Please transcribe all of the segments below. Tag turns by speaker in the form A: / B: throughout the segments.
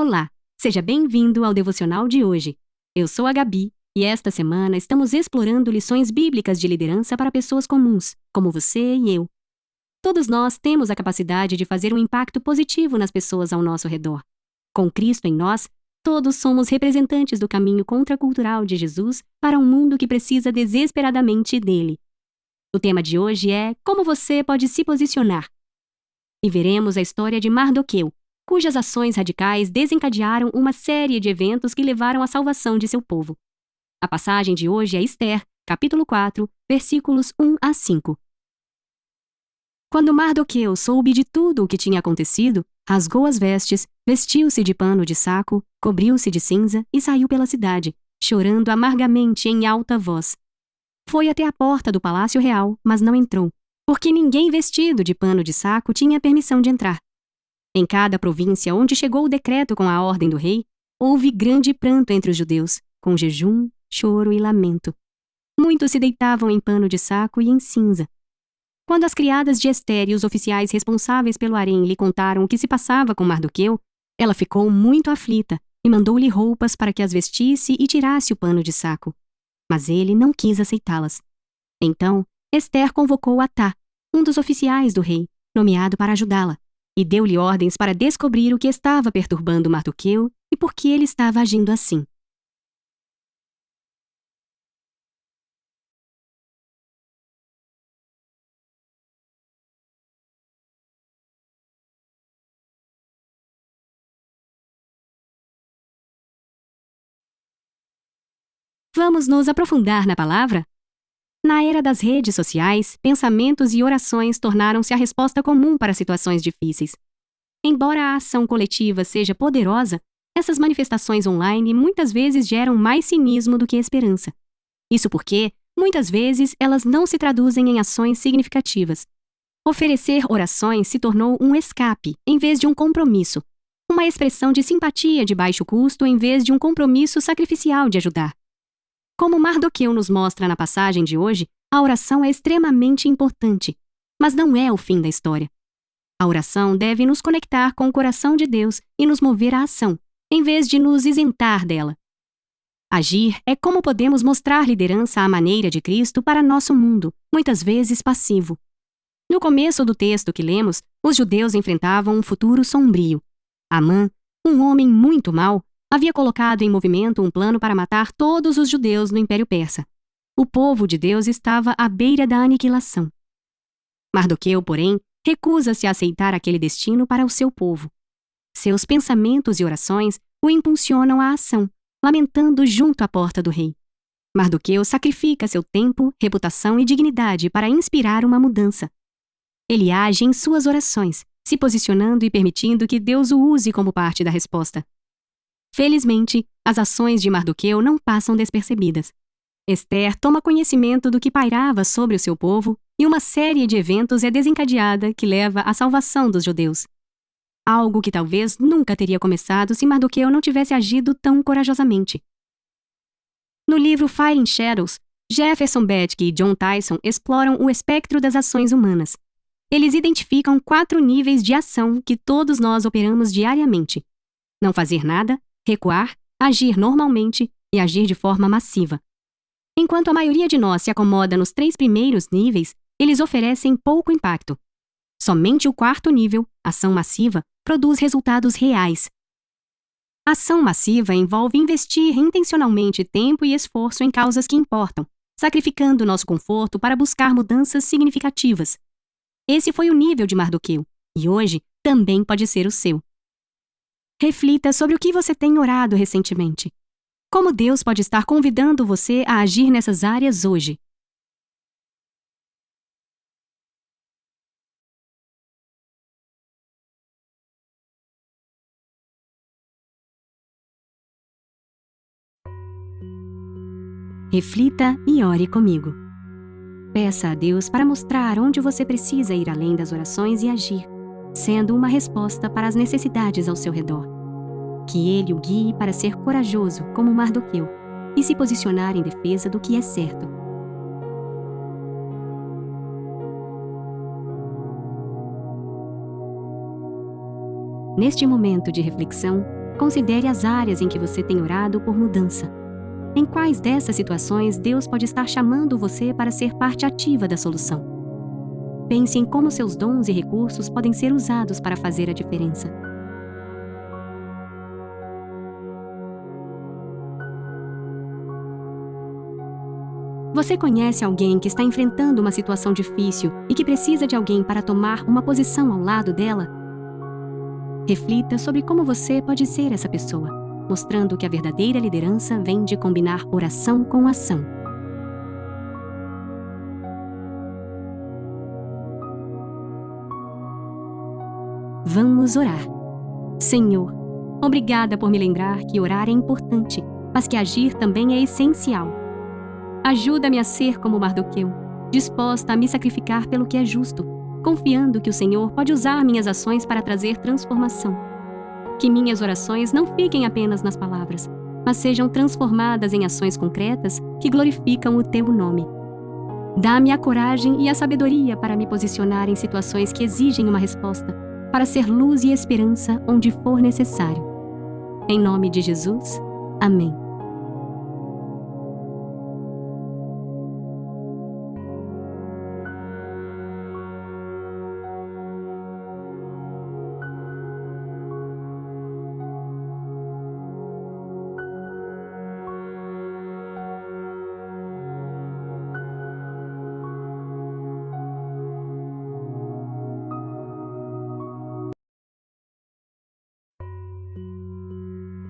A: Olá, seja bem-vindo ao devocional de hoje. Eu sou a Gabi e esta semana estamos explorando lições bíblicas de liderança para pessoas comuns, como você e eu. Todos nós temos a capacidade de fazer um impacto positivo nas pessoas ao nosso redor. Com Cristo em nós, todos somos representantes do caminho contracultural de Jesus para um mundo que precisa desesperadamente dele. O tema de hoje é como você pode se posicionar. E veremos a história de Mardoqueu, cujas ações radicais desencadearam uma série de eventos que levaram à salvação de seu povo. A passagem de hoje é Ester, capítulo 4, versículos 1 a 5. Quando Mardoqueu soube de tudo o que tinha acontecido, rasgou as vestes, vestiu-se de pano de saco, cobriu-se de cinza e saiu pela cidade, chorando amargamente em alta voz. Foi até a porta do palácio real, mas não entrou, porque ninguém vestido de pano de saco tinha permissão de entrar. Em cada província onde chegou o decreto com a ordem do rei, houve grande pranto entre os judeus, com jejum, choro e lamento. Muitos se deitavam em pano de saco e em cinza. Quando as criadas de Ester e os oficiais responsáveis pelo harém lhe contaram o que se passava com Mardoqueu, ela ficou muito aflita e mandou-lhe roupas para que as vestisse e tirasse o pano de saco. Mas ele não quis aceitá-las. Então, Ester convocou Atá, um dos oficiais do rei, nomeado para ajudá-la, e deu-lhe ordens para descobrir o que estava perturbando Mardoqueu e por que ele estava agindo assim. Vamos nos aprofundar na palavra? Na era das redes sociais, pensamentos e orações tornaram-se a resposta comum para situações difíceis. Embora a ação coletiva seja poderosa, essas manifestações online muitas vezes geram mais cinismo do que esperança. Isso porque, muitas vezes, elas não se traduzem em ações significativas. Oferecer orações se tornou um escape, em vez de um compromisso, uma expressão de simpatia de baixo custo em vez de um compromisso sacrificial de ajudar. Como Mardoqueu nos mostra na passagem de hoje, a oração é extremamente importante, mas não é o fim da história. A oração deve nos conectar com o coração de Deus e nos mover à ação, em vez de nos isentar dela. Agir é como podemos mostrar liderança à maneira de Cristo para nosso mundo, muitas vezes passivo. No começo do texto que lemos, os judeus enfrentavam um futuro sombrio. Amã, um homem muito mau, havia colocado em movimento um plano para matar todos os judeus no Império Persa. O povo de Deus estava à beira da aniquilação. Mardoqueu, porém, recusa-se a aceitar aquele destino para o seu povo. Seus pensamentos e orações o impulsionam à ação, lamentando junto à porta do rei. Mardoqueu sacrifica seu tempo, reputação e dignidade para inspirar uma mudança. Ele age em suas orações, se posicionando e permitindo que Deus o use como parte da resposta. Felizmente, as ações de Mardoqueu não passam despercebidas. Ester toma conhecimento do que pairava sobre o seu povo e uma série de eventos é desencadeada que leva à salvação dos judeus. Algo que talvez nunca teria começado se Mardoqueu não tivesse agido tão corajosamente. No livro Fighting Shadows, Jefferson Bethke e John Tyson exploram o espectro das ações humanas. Eles identificam 4 níveis de ação que todos nós operamos diariamente: não fazer nada, recuar, agir normalmente e agir de forma massiva. Enquanto a maioria de nós se acomoda nos 3 primeiros níveis, eles oferecem pouco impacto. Somente o 4º nível, ação massiva, produz resultados reais. Ação massiva envolve investir intencionalmente tempo e esforço em causas que importam, sacrificando nosso conforto para buscar mudanças significativas. Esse foi o nível de Mardoqueu, e hoje também pode ser o seu. Reflita sobre o que você tem orado recentemente. Como Deus pode estar convidando você a agir nessas áreas hoje? Reflita e ore comigo. Peça a Deus para mostrar onde você precisa ir além das orações e agir, sendo uma resposta para as necessidades ao seu redor. Que Ele o guie para ser corajoso como Mardoqueu e se posicionar em defesa do que é certo. Neste momento de reflexão, Considere as áreas em que você tem orado por mudança. Em quais dessas situações Deus pode estar chamando você para ser parte ativa da solução? Pense em como seus dons e recursos podem ser usados para fazer a diferença. Você conhece alguém que está enfrentando uma situação difícil e que precisa de alguém para tomar uma posição ao lado dela? Reflita sobre como você pode ser essa pessoa, mostrando que a verdadeira liderança vem de combinar oração com ação. Vamos orar. Senhor, obrigada por me lembrar que orar é importante, mas que agir também é essencial. Ajuda-me a ser como Mardoqueu, disposta a me sacrificar pelo que é justo, confiando que o Senhor pode usar minhas ações para trazer transformação. Que minhas orações não fiquem apenas nas palavras, mas sejam transformadas em ações concretas que glorificam o Teu nome. Dá-me a coragem e a sabedoria para me posicionar em situações que exigem uma resposta, para ser luz e esperança onde for necessário. Em nome de Jesus, amém.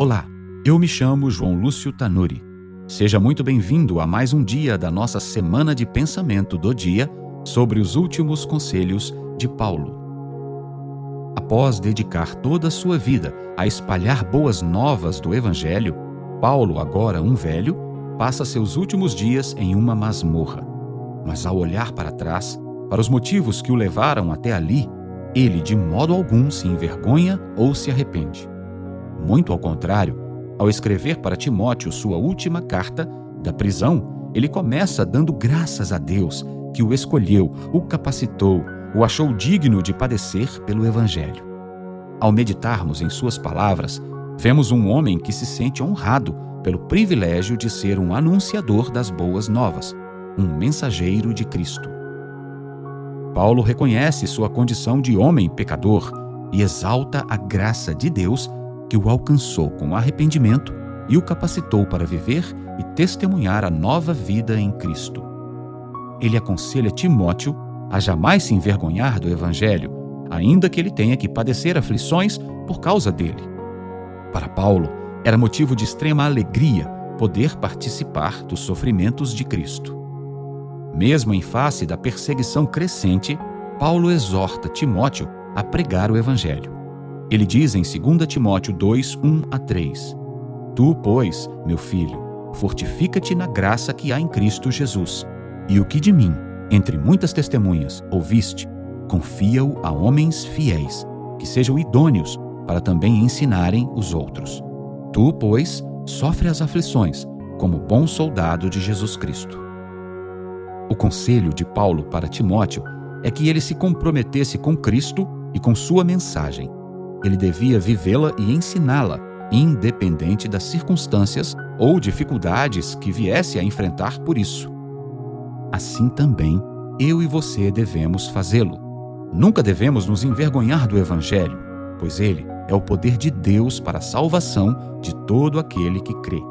B: Olá, eu me chamo João Lúcio Tanuri. Seja muito bem-vindo a mais um dia da nossa Semana de Pensamento do Dia sobre os últimos conselhos de Paulo. Após dedicar toda a sua vida a espalhar boas novas do Evangelho, Paulo, agora um velho, passa seus últimos dias em uma masmorra. Mas ao olhar para trás, para os motivos que o levaram até ali, ele de modo algum se envergonha ou se arrepende. Muito ao contrário, ao escrever para Timóteo sua última carta da prisão, ele começa dando graças a Deus que o escolheu, o capacitou, o achou digno de padecer pelo Evangelho. Ao meditarmos em suas palavras, vemos um homem que se sente honrado pelo privilégio de ser um anunciador das boas novas, um mensageiro de Cristo. Paulo reconhece sua condição de homem pecador e exalta a graça de Deus que o alcançou com arrependimento e o capacitou para viver e testemunhar a nova vida em Cristo. Ele aconselha Timóteo a jamais se envergonhar do Evangelho, ainda que ele tenha que padecer aflições por causa dele. Para Paulo, era motivo de extrema alegria poder participar dos sofrimentos de Cristo. Mesmo em face da perseguição crescente, Paulo exorta Timóteo a pregar o Evangelho. Ele diz em 2 Timóteo 2, 1-3: Tu, pois, meu filho, fortifica-te na graça que há em Cristo Jesus, e o que de mim, entre muitas testemunhas, ouviste, confia-o a homens fiéis, que sejam idôneos para também ensinarem os outros. Tu, pois, sofre as aflições, como bom soldado de Jesus Cristo. O conselho de Paulo para Timóteo é que ele se comprometesse com Cristo e com sua mensagem. Ele devia vivê-la e ensiná-la, independente das circunstâncias ou dificuldades que viesse a enfrentar por isso. Assim também, eu e você devemos fazê-lo. Nunca devemos nos envergonhar do Evangelho, pois ele é o poder de Deus para a salvação de todo aquele que crê.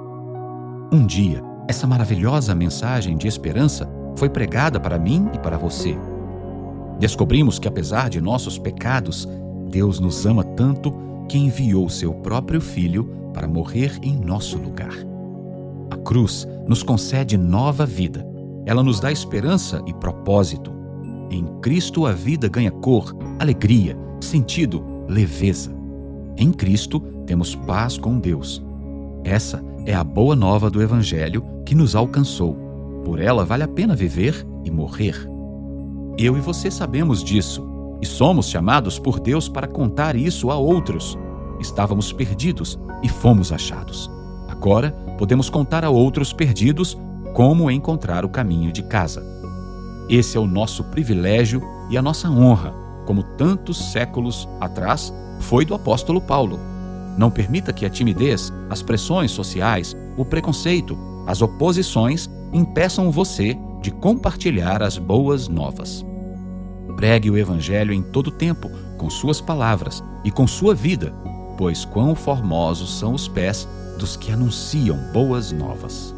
B: Um dia, essa maravilhosa mensagem de esperança foi pregada para mim e para você. Descobrimos que, apesar de nossos pecados, Deus nos ama tanto que enviou seu próprio Filho para morrer em nosso lugar. A cruz nos concede nova vida. Ela nos dá esperança e propósito. Em Cristo a vida ganha cor, alegria, sentido, leveza. Em Cristo temos paz com Deus. Essa é a boa nova do Evangelho que nos alcançou. Por ela vale a pena viver e morrer. Eu e você sabemos disso. E somos chamados por Deus para contar isso a outros. Estávamos perdidos e fomos achados. Agora, podemos contar a outros perdidos como encontrar o caminho de casa. Esse é o nosso privilégio e a nossa honra, como tantos séculos atrás foi do apóstolo Paulo. Não permita que a timidez, as pressões sociais, o preconceito, as oposições impeçam você de compartilhar as boas novas. Pregue o Evangelho em todo tempo, com suas palavras e com sua vida, pois quão formosos são os pés dos que anunciam boas novas.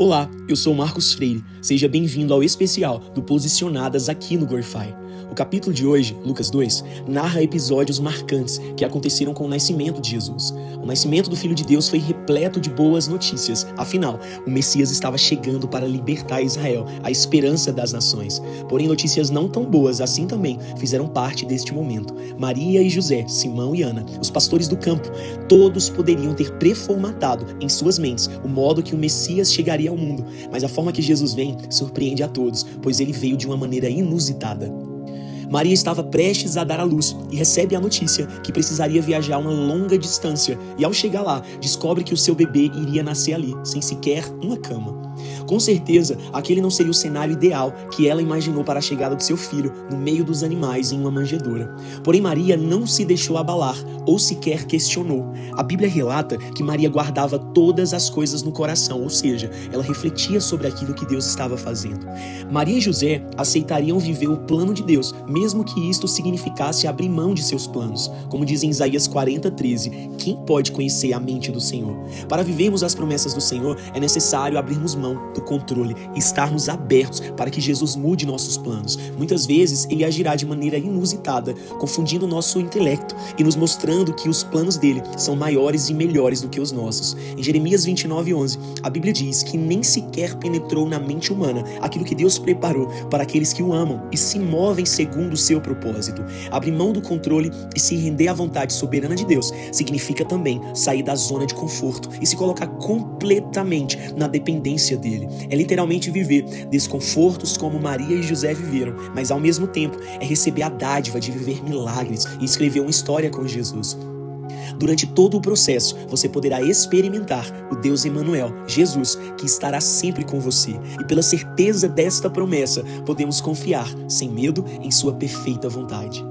C: Olá, eu sou Marcos Freire. Seja bem-vindo ao especial do Posicionadas aqui no Glorify. O capítulo de hoje, Lucas 2, narra episódios marcantes que aconteceram com o nascimento de Jesus. O nascimento do Filho de Deus foi repleto de boas notícias. Afinal, o Messias estava chegando para libertar Israel, a esperança das nações. Porém, notícias não tão boas assim também fizeram parte deste momento. Maria e José, Simão e Ana, os pastores do campo, todos poderiam ter preformatado em suas mentes o modo que o Messias chegaria ao mundo. Mas a forma que Jesus vem surpreende a todos, pois ele veio de uma maneira inusitada. Maria estava prestes a dar à luz e recebe a notícia que precisaria viajar uma longa distância e, ao chegar lá, descobre que o seu bebê iria nascer ali, sem sequer uma cama. Com certeza, aquele não seria o cenário ideal que ela imaginou para a chegada do seu filho no meio dos animais em uma manjedoura. Porém, Maria não se deixou abalar ou sequer questionou. A Bíblia relata que Maria guardava todas as coisas no coração, ou seja, ela refletia sobre aquilo que Deus estava fazendo. Maria e José aceitariam viver o plano de Deus, mesmo que isto significasse abrir mão de seus planos. Como diz em Isaías 40:13, quem pode conhecer a mente do Senhor? Para vivermos as promessas do Senhor, é necessário abrirmos mão do controle e estarmos abertos para que Jesus mude nossos planos. Muitas vezes, ele agirá de maneira inusitada, confundindo o nosso intelecto e nos mostrando que os planos dele são maiores e melhores do que os nossos. Em Jeremias 29:11, a Bíblia diz que nem sequer penetrou na mente humana aquilo que Deus preparou para aqueles que o amam e se movem segundo o seu propósito. Abrir mão do controle e se render à vontade soberana de Deus significa também sair da zona de conforto e se colocar completamente na dependência dele. É literalmente viver desconfortos como Maria e José viveram, mas ao mesmo tempo é receber a dádiva de viver milagres e escrever uma história com Jesus. Durante todo o processo, você poderá experimentar o Deus Emanuel, Jesus, que estará sempre com você. E pela certeza desta promessa, podemos confiar, sem medo, em sua perfeita vontade.